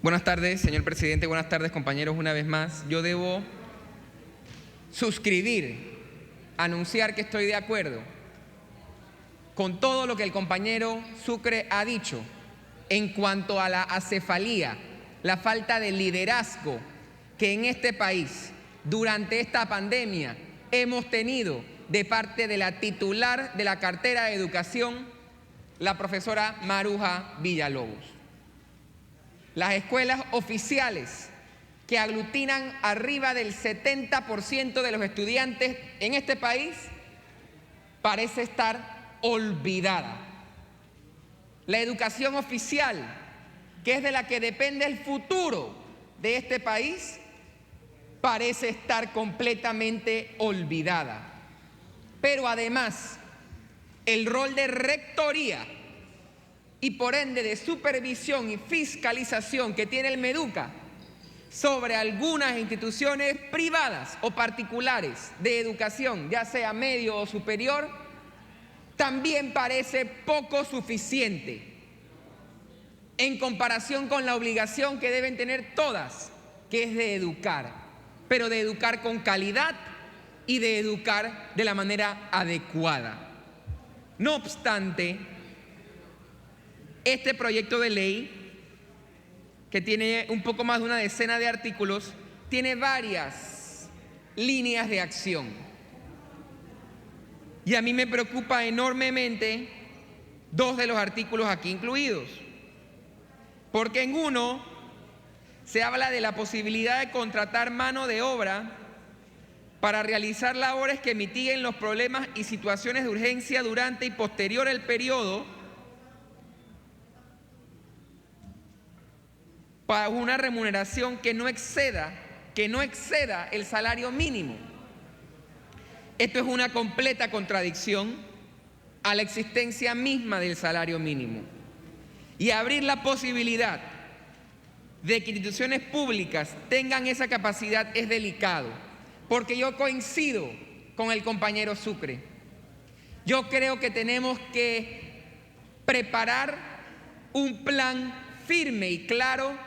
Buenas tardes, señor presidente. Buenas tardes, compañeros, una vez más. Yo debo suscribir, anunciar que estoy de acuerdo con todo lo que el compañero Sucre ha dicho en cuanto a la acefalía, la falta de liderazgo que en este país durante esta pandemia hemos tenido de parte de la titular de la cartera de Educación, la profesora Maruja Villalobos. Las escuelas oficiales que aglutinan arriba del 70% de los estudiantes en este país parece estar olvidada. La educación oficial, que es de la que depende el futuro de este país, parece estar completamente olvidada. Pero además, el rol de rectoría y por ende de supervisión y fiscalización que tiene el MEDUCA sobre algunas instituciones privadas o particulares de educación, ya sea medio o superior, también parece poco suficiente en comparación con la obligación que deben tener todas, que es de educar, pero de educar con calidad y de educar de la manera adecuada. No obstante, este proyecto de ley, que tiene un poco más de una decena de artículos, tiene varias líneas de acción. Y a mí me preocupa enormemente dos de los artículos aquí incluidos. Porque en uno se habla de la posibilidad de contratar mano de obra para realizar labores que mitiguen los problemas y situaciones de urgencia durante y posterior al periodo, para una remuneración que no exceda el salario mínimo. Esto es una completa contradicción a la existencia misma del salario mínimo. Y abrir la posibilidad de que instituciones públicas tengan esa capacidad es delicado, porque yo coincido con el compañero Sucre. Yo creo que tenemos que preparar un plan firme y claro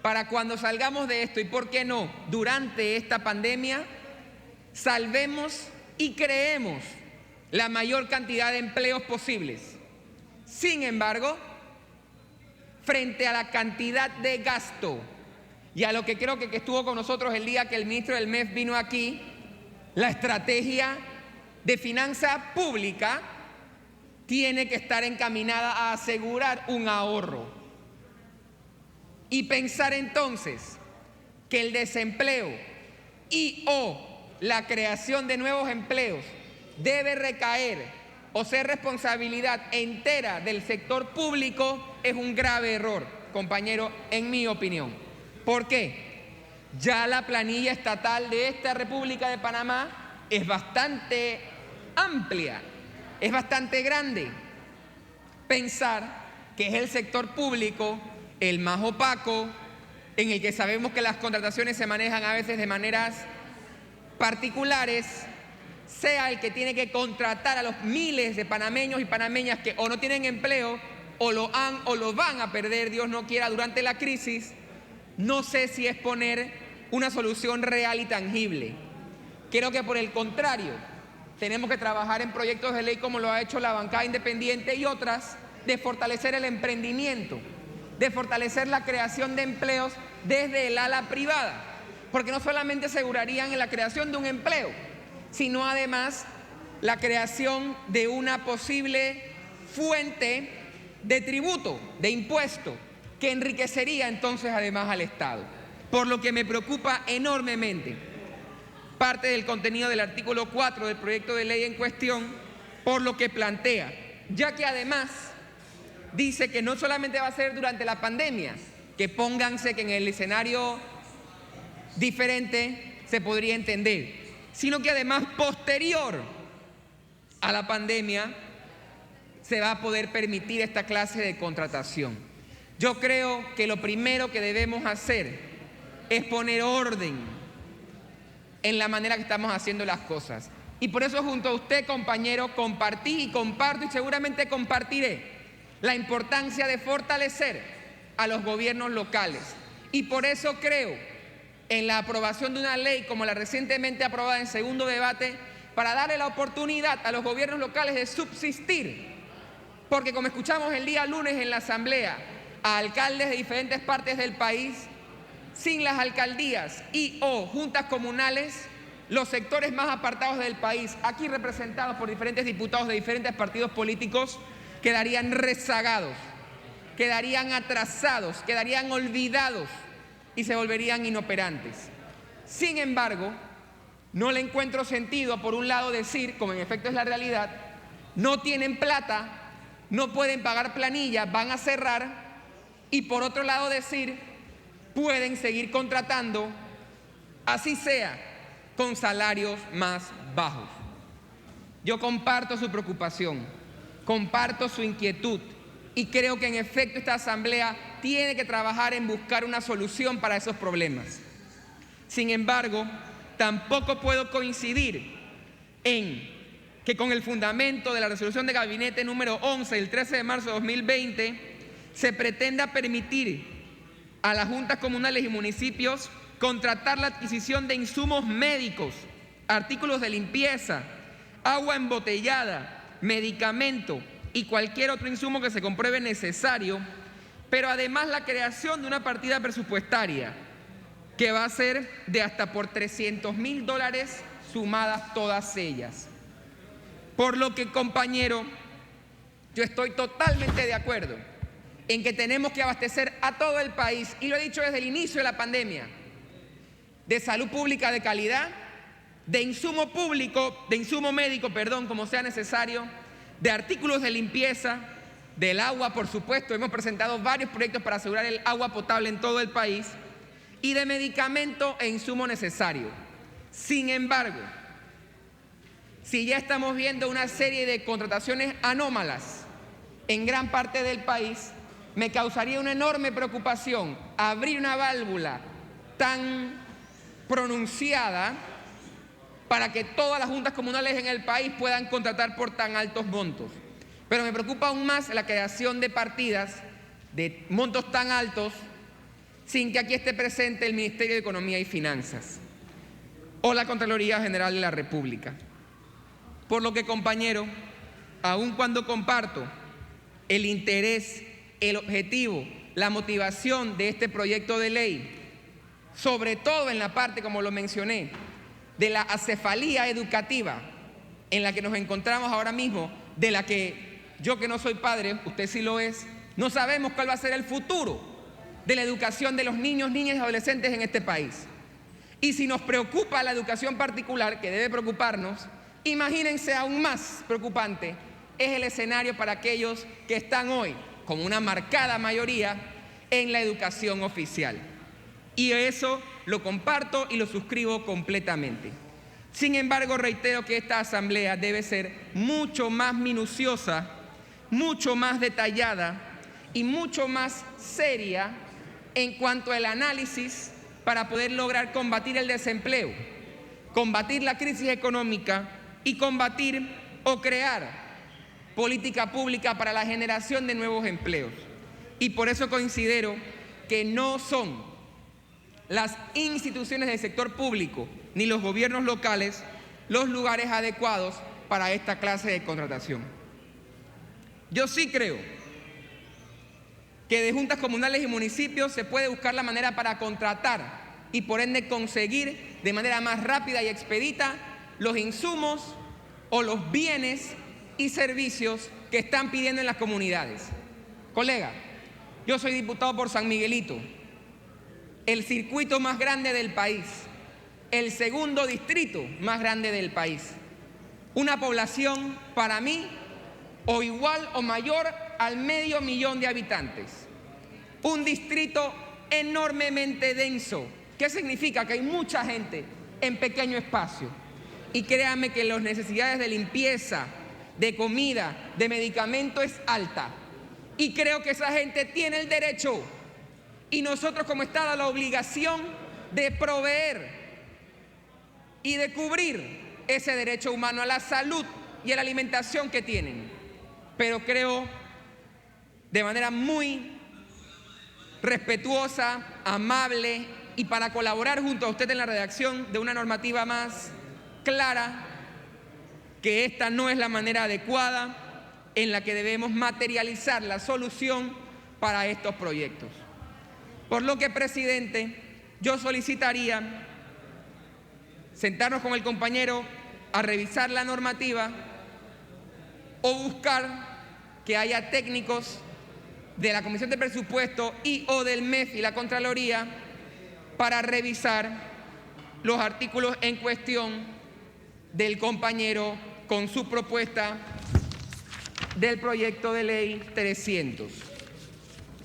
para cuando salgamos de esto, y por qué no, durante esta pandemia, salvemos y creemos la mayor cantidad de empleos posibles. Sin embargo, frente a la cantidad de gasto y a lo que creo que estuvo con nosotros el día que el ministro del MEF vino aquí, la estrategia de finanza pública tiene que estar encaminada a asegurar un ahorro. Y pensar entonces que el desempleo y o la creación de nuevos empleos debe recaer o ser responsabilidad entera del sector público es un grave error, compañero, en mi opinión. ¿Por qué? Ya la planilla estatal de esta República de Panamá es bastante amplia, es bastante grande. Pensar que es el sector público el más opaco, en el que sabemos que las contrataciones se manejan a veces de maneras particulares, sea el que tiene que contratar a los miles de panameños y panameñas que o no tienen empleo o lo han o lo van a perder, Dios no quiera, durante la crisis, no sé si es poner una solución real y tangible. Creo que por el contrario, tenemos que trabajar en proyectos de ley como lo ha hecho la bancada independiente y otras, de fortalecer el emprendimiento, de fortalecer la creación de empleos desde el ala privada, porque no solamente asegurarían la creación de un empleo, sino además la creación de una posible fuente de tributo, de impuesto, que enriquecería entonces además al Estado. Por lo que me preocupa enormemente parte del contenido del artículo 4 del proyecto de ley en cuestión, por lo que plantea, ya que además dice que no solamente va a ser durante la pandemia, que pónganse que en el escenario diferente se podría entender, sino que además posterior a la pandemia se va a poder permitir esta clase de contratación. Yo creo que lo primero que debemos hacer es poner orden en la manera que estamos haciendo las cosas. Y por eso junto a usted, compañero, compartí y comparto y seguramente compartiré la importancia de fortalecer a los gobiernos locales Y por eso creo en la aprobación de una ley como la recientemente aprobada en segundo debate para darle la oportunidad a los gobiernos locales de subsistir. Porque como escuchamos el día lunes en la asamblea a alcaldes de diferentes partes del país, sin las alcaldías y o juntas comunales, los sectores más apartados del país, aquí representados por diferentes diputados de diferentes partidos políticos, quedarían rezagados, quedarían atrasados, quedarían olvidados y se volverían inoperantes. Sin embargo, no le encuentro sentido, por un lado, decir, como en efecto es la realidad, no tienen plata, no pueden pagar planillas, van a cerrar, y por otro lado decir, pueden seguir contratando, así sea, con salarios más bajos. Yo comparto su preocupación, comparto su inquietud y creo que en efecto esta asamblea tiene que trabajar en buscar una solución para esos problemas. Sin embargo, tampoco puedo coincidir en que con el fundamento de la resolución de gabinete número 11 del 13 de marzo de 2020 se pretenda permitir a las juntas comunales y municipios contratar la adquisición de insumos médicos, artículos de limpieza, agua embotellada, medicamento y cualquier otro insumo que se compruebe necesario, pero además la creación de una partida presupuestaria que va a ser de hasta por $300,000 sumadas todas ellas. Por lo que, compañero, yo estoy totalmente de acuerdo en que tenemos que abastecer a todo el país, y lo he dicho desde el inicio de la pandemia, de salud pública de calidad, de insumo público, de insumo médico, como sea necesario, de artículos de limpieza, del agua, por supuesto, hemos presentado varios proyectos para asegurar el agua potable en todo el país, y de medicamento e insumo necesario. Sin embargo, si ya estamos viendo una serie de contrataciones anómalas en gran parte del país, me causaría una enorme preocupación abrir una válvula tan pronunciada para que todas las juntas comunales en el país puedan contratar por tan altos montos. Pero me preocupa aún más la creación de partidas de montos tan altos sin que aquí esté presente el Ministerio de Economía y Finanzas o la Contraloría General de la República. Por lo que, compañero, aun cuando comparto el interés, el objetivo, la motivación de este proyecto de ley, sobre todo en la parte, como lo mencioné, de la acefalía educativa en la que nos encontramos ahora mismo, de la que yo, que no soy padre, usted sí lo es, no sabemos cuál va a ser el futuro de la educación de los niños, niñas y adolescentes en este país. Y si nos preocupa la educación particular, que debe preocuparnos, imagínense aún más preocupante es el escenario para aquellos que están hoy, como una marcada mayoría, en la educación oficial. Y eso lo comparto y lo suscribo completamente. Sin embargo, reitero que esta asamblea debe ser mucho más minuciosa, mucho más detallada y mucho más seria en cuanto al análisis para poder lograr combatir el desempleo, combatir la crisis económica y combatir o crear política pública para la generación de nuevos empleos. Y por eso considero que no son las instituciones del sector público ni los gobiernos locales los lugares adecuados para esta clase de contratación. Yo sí creo que de juntas comunales y municipios se puede buscar la manera para contratar y por ende conseguir de manera más rápida y expedita los insumos o los bienes y servicios que están pidiendo en las comunidades. Colega, yo soy diputado por San Miguelito, el circuito más grande del país, el segundo distrito más grande del país. Una población, para mí, o igual o mayor al 500,000 de habitantes. Un distrito enormemente denso. ¿Qué significa? Que hay mucha gente en pequeño espacio. Y créanme que las necesidades de limpieza, de comida, de medicamento es alta. Y creo que esa gente tiene el derecho, y nosotros como Estado la obligación de proveer y de cubrir ese derecho humano a la salud y a la alimentación que tienen. Pero creo de manera muy respetuosa, amable y para colaborar junto a usted en la redacción de una normativa más clara, que esta no es la manera adecuada en la que debemos materializar la solución para estos proyectos. Por lo que, presidente, yo solicitaría sentarnos con el compañero a revisar la normativa o buscar que haya técnicos de la Comisión de Presupuesto y o del MEF y la Contraloría para revisar los artículos en cuestión del compañero con su propuesta del proyecto de ley 300.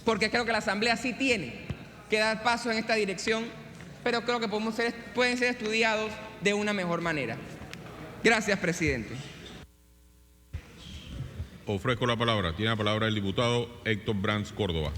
Porque creo que la Asamblea sí tiene que dar paso en esta dirección, pero creo que pueden ser estudiados de una mejor manera. Gracias, presidente. Ofrezco la palabra. Tiene la palabra el diputado Héctor Brands Córdoba.